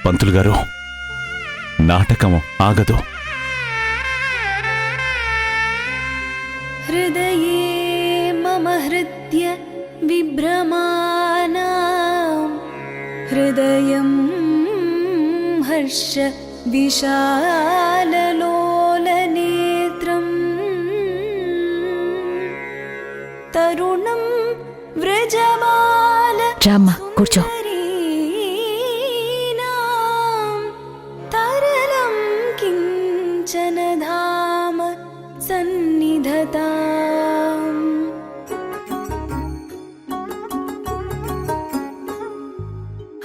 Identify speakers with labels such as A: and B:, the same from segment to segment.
A: పంతులు గారు, నాటకం ఆగదు.
B: హృదయే మమ హృద్య విభ్రమాణం హృదయం హర్ష విశాలలోలనేత్రం తరుణం వ్రజమాల
C: రామ్మ కూర్చో.
B: తరళం కించన ధామ సన్నిధతాం.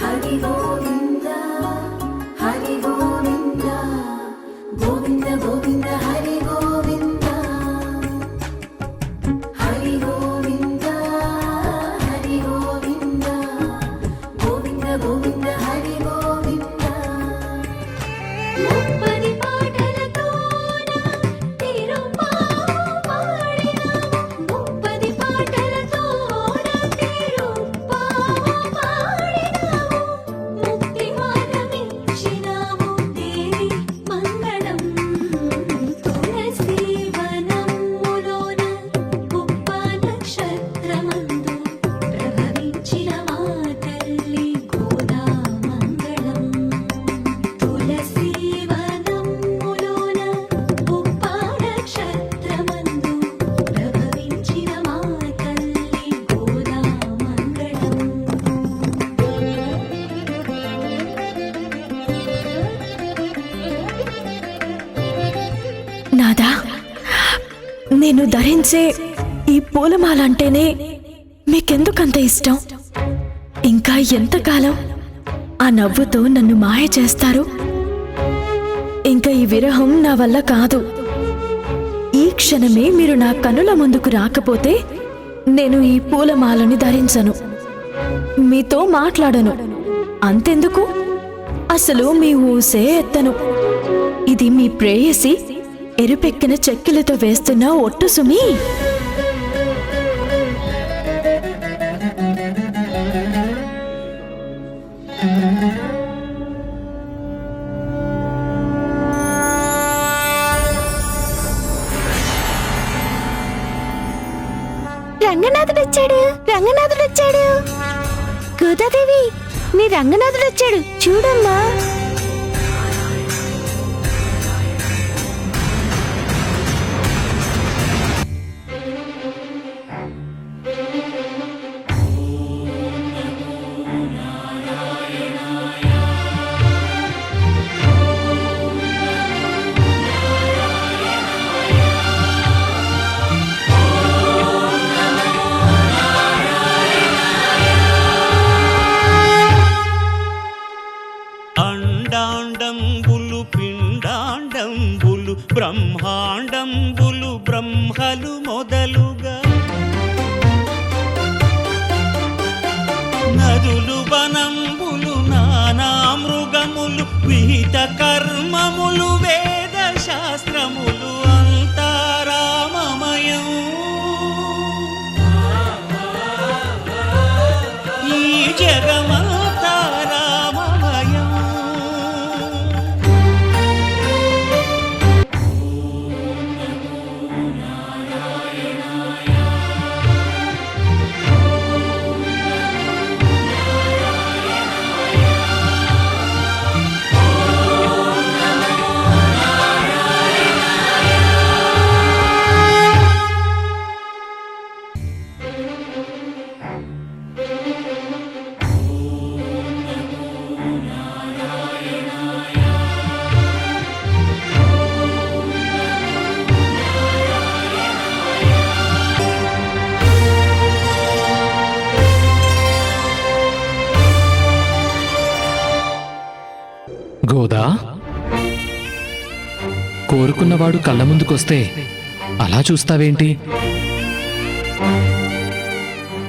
B: హరి గోవింద హరి గోవింద గోవింద గోవింద హరి గోవింద హరి గోవింద హరి గోవింద గోవింద గోవింద హరి గోవింద. ముప్పది పాటలతోన తిరుపావు పాడిన ముప్పది పాటలతోన తిరుపావు పాడినావు ముక్తి మార్గమిచ్చినావు దేవి మంగళం. తులసి వనములోన గొప్ప నక్షత్రమందు ప్రభవించిన మా తల్లి గోదా మంగళం. తులసి వనములోన గొప్ప నక్షత్రమందు ప్రభవించిన మా తల్లి గోదా మంగళం.
C: నాదా, నేను ధరించే ఈ పూలమాల అంటేనే మీకెందుకంత ఇష్టం? ఇంకా ఎంతకాలం ఆ నవ్వుతో నన్ను మాయ చేస్తారు? ఇంకా ఈ విరహం నా వల్ల కాదు. ఈ క్షణమే మీరు నా కనుల ముందుకు రాకపోతే నేను ఈ పూలమాలని ధరించను, మీతో మాట్లాడను. అంతెందుకు, అసలు మీ ఊసే ఎత్తను. ఇది మీ ప్రేయసి ఎరుపెక్కిన చెక్కిలతో వేస్తున్న ఒట్టు సుమి.
D: రంగనాథుడు వచ్చాడు, రంగనాథుడు వచ్చాడు. గోదాదేవి, నీ రంగనాథుడు వచ్చాడు చూడమ్మా.
E: అండాండంబులు పిండాండంబులు బ్రహ్మాండంబులు బ్రహ్మలు మొదలుగా నదులు వనంబులు నానా మృగములు విహిత కర్మములు వేద శాస్త్రములు అంతారామమయం. ఈ జగమంతా రామమయం.
F: గోదా, కోరుకున్నవాడు కళ్ళ ముందుకొస్తే అలా చూస్తావేంటి?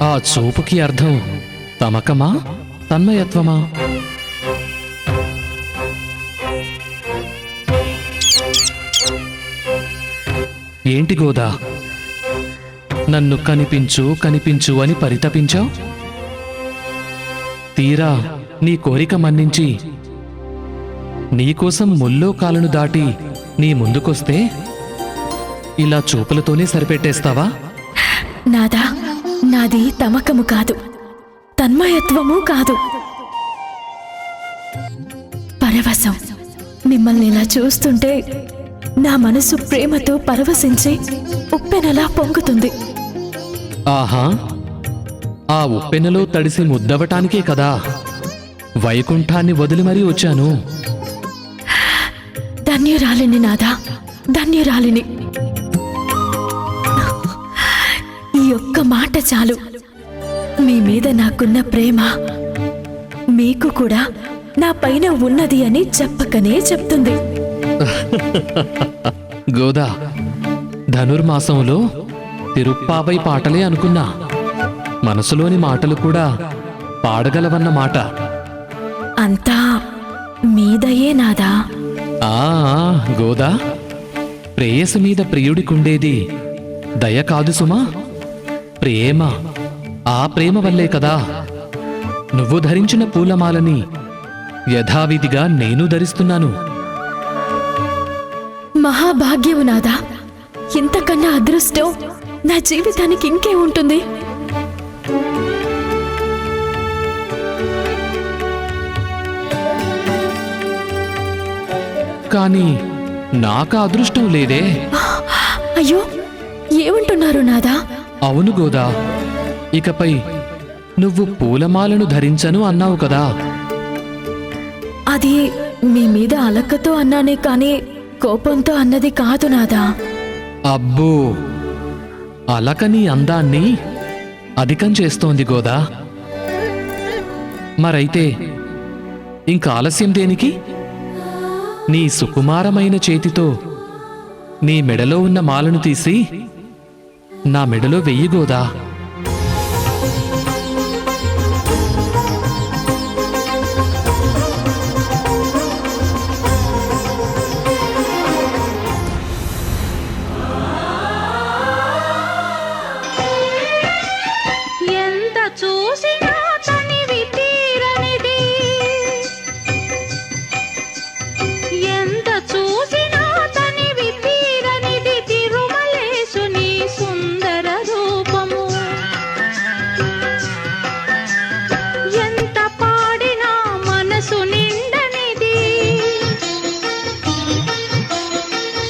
F: ఆ చూపుకి అర్థం తమకమా, తన్మయత్వమా? ఏంటి గోదా, నన్ను కనిపించు కనిపించు అని పరితపించావు? తీరా నీ కోరిక మన్నించి నీకోసం ముల్లో కాలను దాటి నీ ముందుకొస్తే ఇలా చూపులతోనే సరిపెట్టేస్తావా?
C: నాదా, నాది తమకము కాదు, తన్మయత్వము కాదు, పరవశం. మిమ్మల్ని ఇలా చూస్తుంటే నా మనసు ప్రేమతో పరవశించి ఉప్పెనలా పొంగుతుంది.
F: ఆహా, ఆ ఉప్పెనలో తడిసి ముద్దవటానికే కదా వైకుంఠాన్ని వదిలి మరీ వచ్చాను.
C: ధన్యురాలిని నాదా, ధన్యురాలిని. ఈ ఒక్క మాట చాలు మీ మీద నాకున్న ప్రేమ మీకు కూడా నా పైన ఉన్నది అని చెప్పకనే చెప్తుంది.
F: గోదా, ధనుర్మాసంలో తిరుప్పావై పాటలే అనుకున్నా, మనసులోని మాటలు కూడా పాడగలవన్న మాట.
C: అంతా మీదయే నాదా.
F: ఆ గోదా, ప్రేయసి మీద ప్రియుడికుండేది దయ కాదు సుమా, ప్రేమ. ఆ ప్రేమ వల్లే కదా నువ్వు ధరించిన పూలమాలని యథావిధిగా నేను ధరిస్తున్నాను.
C: మహాభాగ్యము నాదా. ఇంతకన్నా అదృష్టం నా జీవితానికి ఇంకే ఉంటుంది.
F: కానీ నాకా అదృష్టం లేదే.
C: అయ్యో, ఏమంటున్నారు నాదా?
F: అవును గోదా, ఇకపై నువ్వు పూలమాలను ధరించను అన్నావు కదా.
C: అది మీ మీద అలక్కతో అన్నానే కాని కోపంతో అన్నది కాదు నాదా.
F: అబ్బో, అలక నీ అందాన్ని అధికం చేస్తోంది గోదా. మరైతే ఇంక ఆలస్యం దేనికి? నీ సుకుమారమైన చేతితో నీ మెడలో ఉన్న మాలను తీసి నా మెడలో వెయ్యి గోదా.
B: ఎంత చూసినా తనివి తీరనిది, ఎంత చూసినా తనివి తీరనిది తిరుమలేశుని సుందర రూపము. ఎంత పాడినా మనసు నిండనిది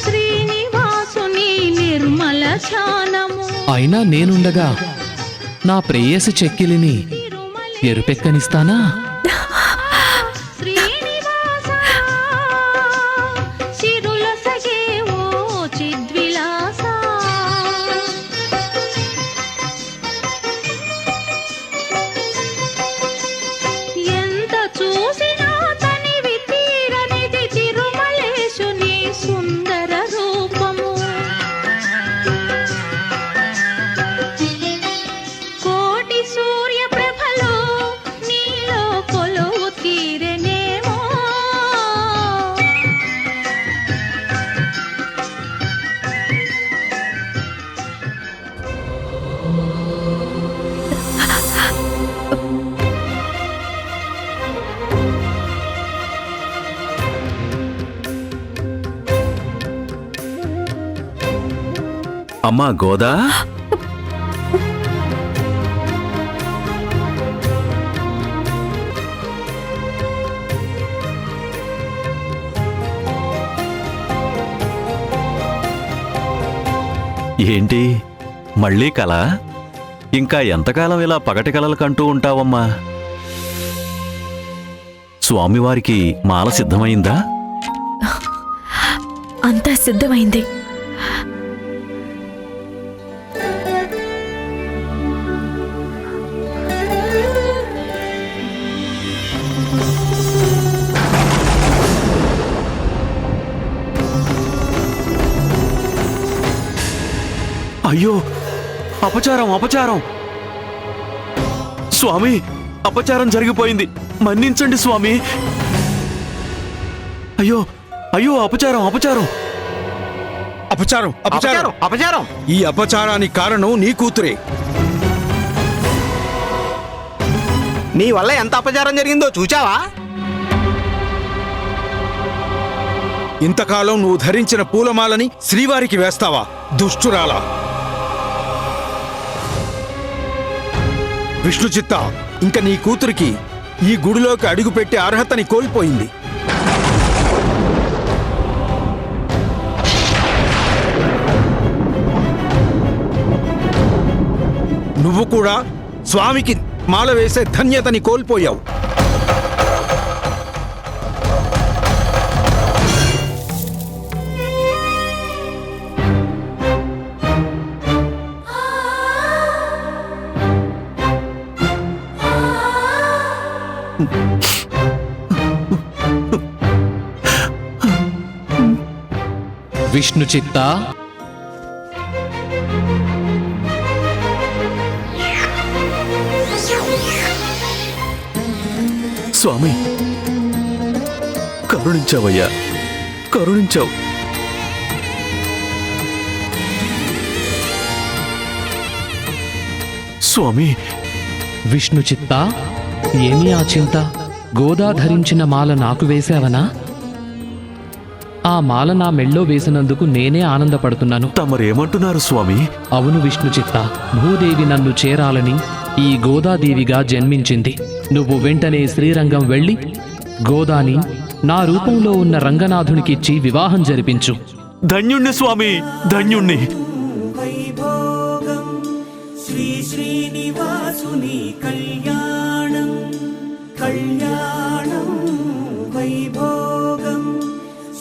B: శ్రీనివాసుని నిర్మల ధ్యానము.
F: అయినా నేనుండగా నా ప్రేయసి చెక్కిలిని ఎరుపెక్కనిస్తానా?
B: శ్రీనివాస చిరులసగే ఓ చిద్విలాస. ఎంత చూసినా తనివి తీరనిది తిరుమలేశుని సుందర రూపము. కోటి సూర్య ప్రభలో నీలో కొలువు తీరెనేమో.
A: అమ్మా గోదా, ఏంటి మళ్ళీ కల? ఇంకా ఎంతకాలం ఇలా పగటి కలలు కంటూ ఉంటావమ్మా? స్వామివారికి మాల సిద్ధమైందా?
C: అంతా సిద్ధమైంది.
A: అయ్యో, అపచారం అపచారం! స్వామి, అపచారం జరిగిపోయింది, మన్నించండి స్వామి. అయ్యో అయ్యో, అపచారం అపచారం!
G: అపచారం అపచారం
E: అపచారం!
G: ఈ అపచారానికి కారణం నీ కూతురే.
E: నీ వల్ల ఎంత అపచారం జరిగిందో చూచావా?
G: ఇంతకాలం నువ్వు ధరించిన పూలమాలని శ్రీవారికి వేస్తావా దుష్టురాలా? విష్ణుచిత్త, ఇంక నీ కూతురికి ఈ గుడిలోకి అడుగుపెట్టే అర్హతని కోల్పోయింది. నువ్వు కూడా స్వామికి మాల వేసే ధన్యతని కోల్పోయావు.
F: విష్ణుచిత్త,
A: స్వామి, కరుణించావయ్యా, కరుణించావు. స్వామి,
F: విష్ణుచిత్త, ఏమీ ఆ చింత? గోదా ధరించిన మాల నాకు వేశావనా? ఆ మాల నా మెళ్ళో వేసినందుకు నేనే ఆనందపడుతున్నాను.
A: తమరేమంటున్నారు స్వామి?
F: అవును విష్ణుచిత్త, భూదేవి నన్ను చేరాలని ఈ గోదాదేవిగా జన్మించింది. నువ్వు వెంటనే శ్రీరంగం వెళ్ళి గోదాని నా రూపంలో ఉన్న రంగనాథునికిచ్చి వివాహం జరిపించు.
A: ధన్యుణ్ణి స్వామి, ధన్యుణ్ణి.
E: వైభోగం శ్రీ శ్రీనివాసుని కళ్యాణం, కళ్యాణం వైభోగం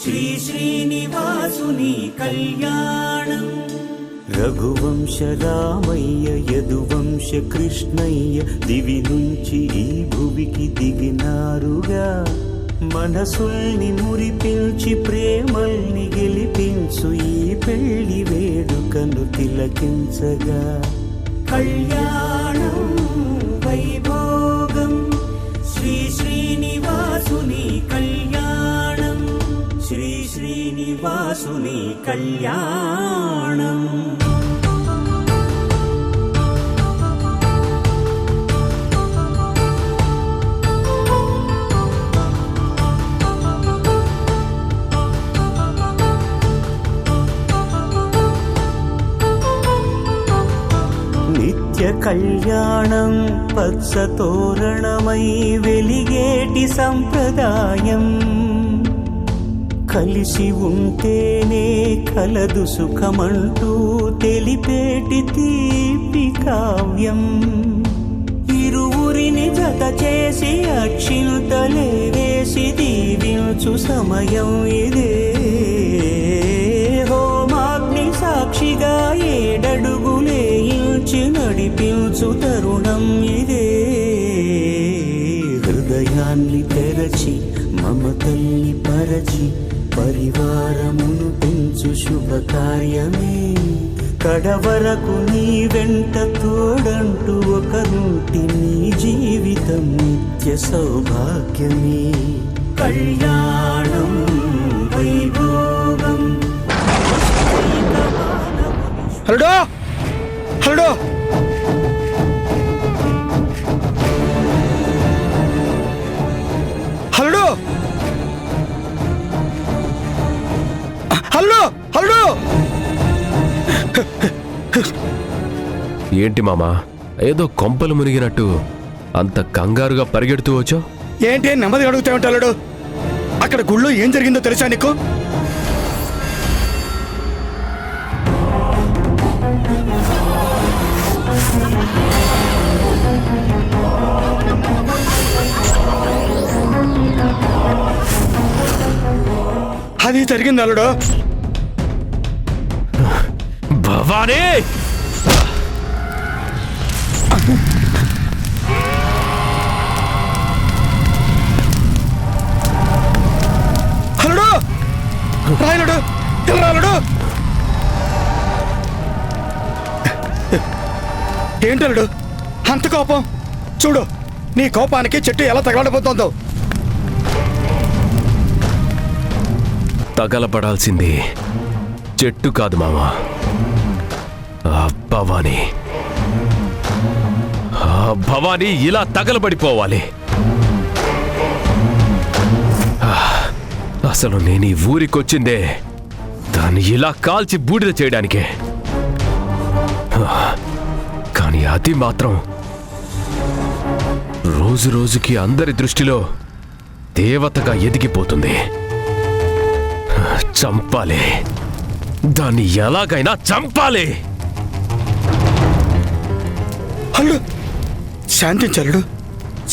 E: శ్రీ శ్రీనివాసుని కళ్యాణం. రఘువంశ రామయ్య యదువంశ కృష్ణయ్య దివి నుంచి ఈ భువికి దిగినారుగా. మనసుల్ని మురిపించి ప్రేమల్ని గెలిపించు ఈ పెళ్లి వేడుకను తిలకించగా. కళ్యాణం వైభోగం శ్రీ శ్రీనివాసుని కళ్యాణం, శ్రీ శ్రీనివాసుని కళ్యాణం. నిత్య కళ్యాణం పచ్చ తోరణమై వెలిగేటి సంప్రదాయం. కలిసి ఉంటేనే కలదు సుఖమంటూ తెలిపేటి తీపి కావ్యం. ఇరువురిని జత చేసి అక్షింతలే వేసి దీవించు సమయం ఇదే. హోమాగ్ని సాక్షిగా ఏడడుగులే ఇంచి నడిపించు తరుణం ఇదే. హృదయాన్ని తెరచి మమతల్ని పరచి పరివారమును పెంచు శుభకార్యమే. కడవరకు నీ వెంట తోడంటూ ఒకరుంటి నీ జీవితం నిత్య సౌభాగ్యమే. కళ్యాణం Vaibhogam.
G: Hello hello, hello hello hello.
H: ఏంటి మామా, ఏదో కొంపలు మునిగినట్టు అంత కంగారుగా పరిగెడుతూ వచ్చావు?
G: ఏంటి నెమ్మది అడుగుతావుంటే అల్లుడు? అక్కడ గుళ్ళో ఏం జరిగిందో తెలుసా నీకు? అది జరిగింది అల్లుడు.
H: భవానీ!
G: అల్లుడు రాయలుడు, తెల్లరాలుడు. ఏంటల్లుడు అంత కోపం? చూడు, నీ కోపానికి చెట్టు ఎలా తగలబోతోందో.
H: తగలపడాల్సింది చెట్టు కాదు మామా, ఆ భవానీ. ఆ భవానీ ఇలా తగలబడిపోవాలి. ఆ అసలు నేను ఈ ఊరికొచ్చిందే దాన్ని ఇలా కాల్చి బూడిద చేయడానికే. కానీ అది మాత్రం రోజు రోజుకి అందరి దృష్టిలో దేవతగా ఎదిగిపోతుంది. చంపాలి, దాన్ని ఎలాగైనా చంపాలి.
G: అల్లుడు శాంతించు, అల్లుడు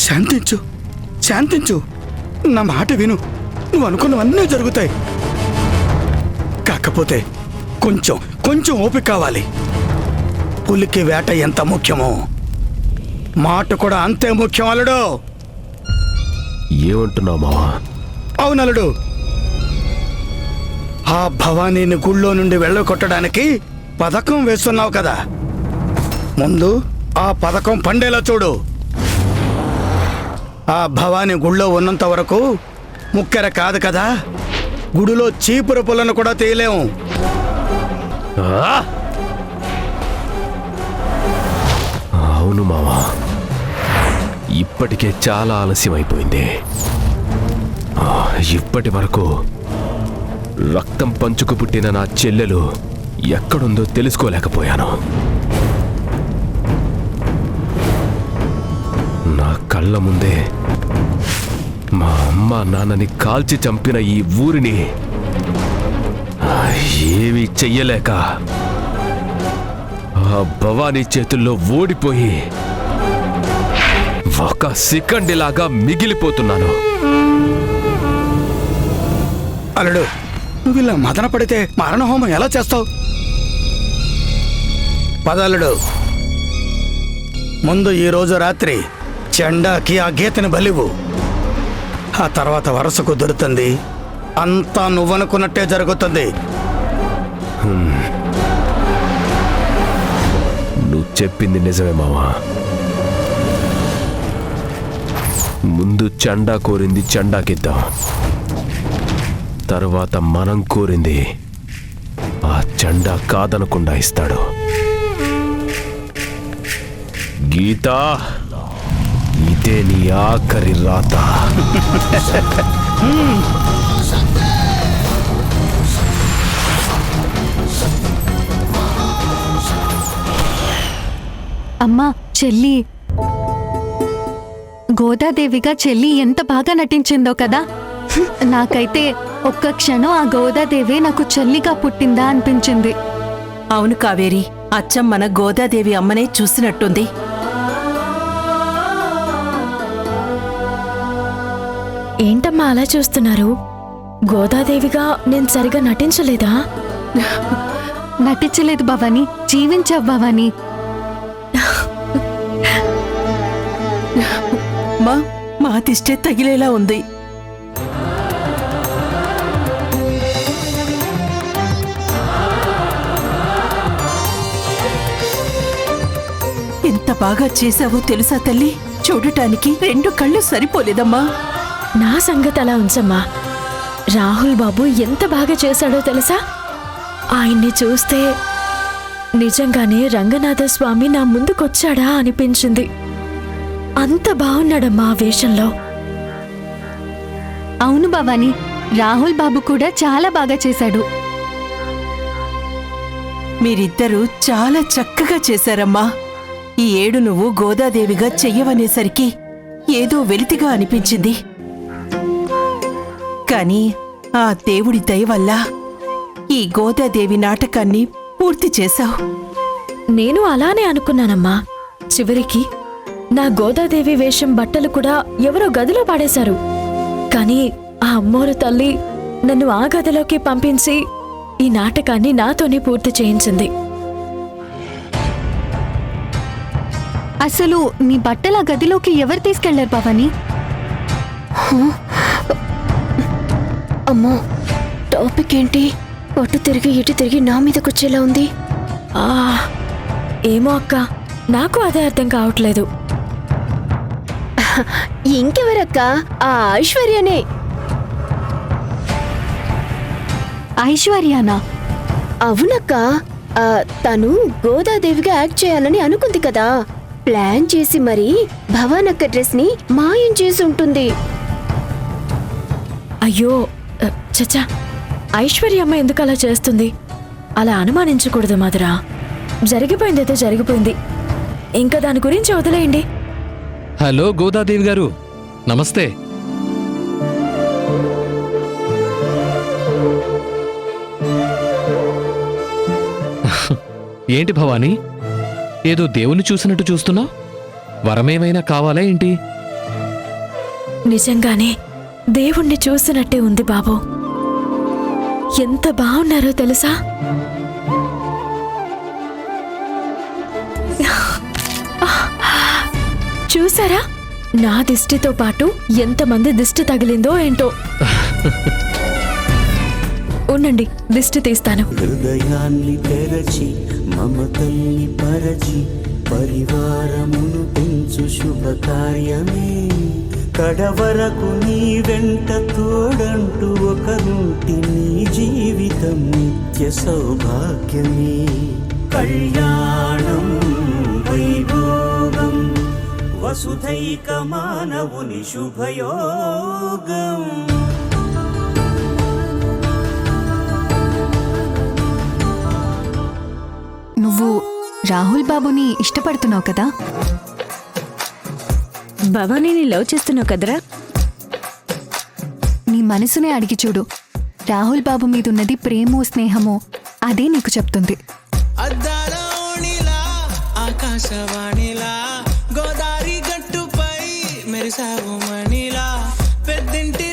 G: శాంతించు, శాంతించు. నా మాట విను, నువ్వు అనుకున్నవన్నీ జరుగుతాయి. కాకపోతే కొంచెం కొంచెం ఓపిక కావాలి. పులికి వేట ఎంత ముఖ్యమో మాట కూడా అంతే ముఖ్యం అల్లుడు.
H: ఏమంటున్నావు మావా?
G: అవునల్లుడు, ఆ భవానీని గుళ్ళో నుండి వెళ్ళగొట్టడానికి పథకం వేస్తున్నావు కదా, ముందు ఆ పథకం పండేలా చూడు. ఆ భవానీ గుళ్ళో ఉన్నంత వరకు ముక్కెర కాదు కదా, గుడిలో చీపుర పుల్లను కూడా తీయలేము.
H: అవును మావా, ఇప్పటికే చాలా ఆలస్యం అయిపోయింది. ఇప్పటి వరకు రక్తం పంచుకు పుట్టిన నా చెల్లెలు ఎక్కడుందో తెలుసుకోలేకపోయాను. నా కళ్ళ ముందే మా అమ్మ నాన్నని కాల్చి చంపిన ఈ ఊరిని ఏమీ చెయ్యలేక ఆ భవానీ చేతుల్లో ఓడిపోయి ఒక సికండిలాగా మిగిలిపోతున్నాను.
G: అల్లుడు, నువ్వు ఇలా మదన పడితే మరణహోమం ఎలా చేస్తావు? పదల్లుడు, ముందు ఈ రోజు రాత్రి చెండాకి ఆ గీతని బలివు. ఆ తర్వాత వరస కుదురుతుంది, అంతా నువ్వనుకున్నట్టే జరుగుతుంది.
H: నువ్వు చెప్పింది నిజమే మావా. ముందు చండా కోరింది చండాకిద్దాం, తర్వాత మనం కోరింది ఆ చండా కాదనకుండా ఇస్తాడు. గీతా, ఇదే నీ ఆఖరి రాత.
D: అమ్మా, చెల్లి గోదాదేవిగా చెల్లి ఎంత బాగా నటించిందో కదా. నాకైతే ఒక్క క్షణం ఆ గోదాదేవి నాకు చెల్లిగా పుట్టిందా అనిపించింది.
I: అవును కావేరి, అచ్చం మన గోదాదేవి అమ్మనే చూసినట్టుంది.
C: ఏంటమ్మా అలా చూస్తున్నారు? గోదాదేవిగా నేను సరిగా నటించలేదా?
D: నటించలేదు భవాని, జీవించావు భవాని.
I: మా తిష్టే తగిలేలా ఉంది. ఎంత బాగా చేశావో తెలుసా తల్లి, చూడటానికి 2 కళ్ళు సరిపోలేదమ్మా.
C: నా సంగతి అలా ఉంచమ్మా. రాహుల్ బాబు ఎంత బాగా చేశాడో తెలుసా? ఆయన్ని చూస్తే నిజంగానే రంగనాథస్వామి నా ముందుకొచ్చాడా అనిపించింది. అంత బాగున్నాడమ్మా ఆ వేషంలో.
D: అవును భవాని, రాహుల్ బాబు కూడా చాలా బాగా చేశాడు.
I: మీరిద్దరూ చాలా చక్కగా చేశారమ్మా. ఈ ఏడు నువ్వు గోదాదేవిగా చెయ్యవనేసరికి ఏదో వెలితిగా అనిపించింది. కాని ఆ దేవుడి దయ వల్ల ఈ గోదాదేవి నాటకాన్ని పూర్తి చేశావు.
C: నేను అలానే అనుకున్నానమ్మా. చివరికి నా గోదాదేవి వేషం బట్టలు కూడా ఎవరో గదిలో పాడేశారు. కానీ ఆ అమ్మోరు తల్లి నన్ను ఆ గదిలోకి పంపించి ఈ నాటకాన్ని నాతోనే పూర్తి చేయించింది.
D: అసలు నీ బట్టల గదిలోకి ఎవరు తీసుకెళ్లారు భవాని?
J: అమ్మో, టాపిక్ ఏంటి? అటు తిరిగి ఇటు తిరిగి నా మీదకొచ్చేలా ఉంది.
C: ఏమో అక్క, నాకు అదే అర్థం కావట్లేదు.
J: ఇంకెవరక్క? ఆ ఐశ్వర్యనే.
D: ఐశ్వర్యానా?
J: అవునక్క, తను గోదాదేవిగా యాక్ట్ చేయాలని అనుకుంది కదా. ప్లాన్ చేసి మరి భవానక్క డ్రెస్ ని మాయం చేసి ఉంటుంది.
C: అయ్యో, చచ్చా, ఐశ్వర్య అమ్మ ఎందుకు అలా చేస్తుంది? అలా అనుమానించకూడదు మధురా. జరిగిపోయిందైతే జరిగిపోయింది, ఇంకా దాని గురించి వదిలేయండి.
F: హలో గోదాదేవి గారు, నమస్తే. ఏంటి భవానీ, ఏదో దేవుణ్ణి చూసినట్టు చూస్తున్నా? వరమేమైనా కావాలా ఏంటి?
C: నిజంగానే దేవుణ్ణి చూసినట్టే ఉంది బాబు. ఎంత బాగున్నారో తెలుసా? చూసారా, నా దిష్టితో పాటు ఎంతమంది దిష్టి తగిలిందో ఏంటో. ఉండండి, దిష్టి తీస్తాను.
E: హృదయాన్ని తెరచి మమతల్ని పరచి పరివారమును పెంచు శుభకార్యమే. కడవరకు నీ వెంట తోడంటూ ఒకరుంటి నీ జీవితం నిత్య సౌభాగ్యమే. కళ్యాణం వైభోగం వసుధైక మానవుని శుభయోగం.
D: నువ్వు రాహుల్ బాబుని ఇష్టపడుతున్నావు కదా?
J: భవానీని లవ్ చేస్తున్నావు కదరా?
D: నీ మనసునే అడిగి చూడు. రాహుల్ బాబు మీదున్నది ప్రేమో స్నేహమో అదే నీకు చెప్తుంది.
E: ఆకాశవాణిలా గోదారి గట్టుపై మెరిసావు మణిలా పెద్దింటి